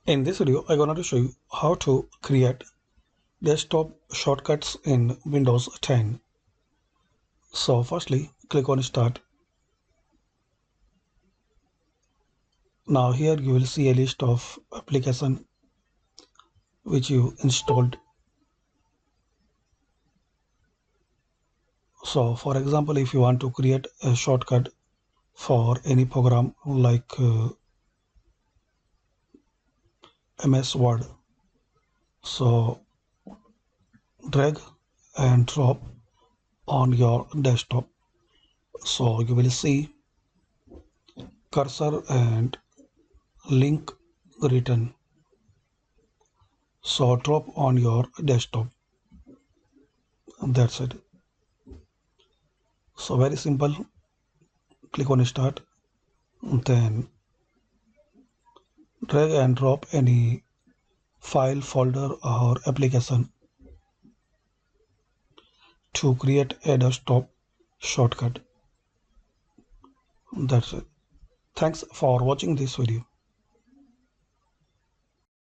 In this video, I'm going to show you how to create desktop shortcuts in Windows 10. So firstly, click on Start. Now here you will see a list of applications which you installed. So for example, if you want to create a shortcut for any program like MS Word, so drag and drop on your desktop. So you will see cursor and link written. So drop on your desktop. That's it. So very simple. Click on Start, then drag and drop any file, folder or application to create a desktop shortcut. That's it. Thanks for watching this video.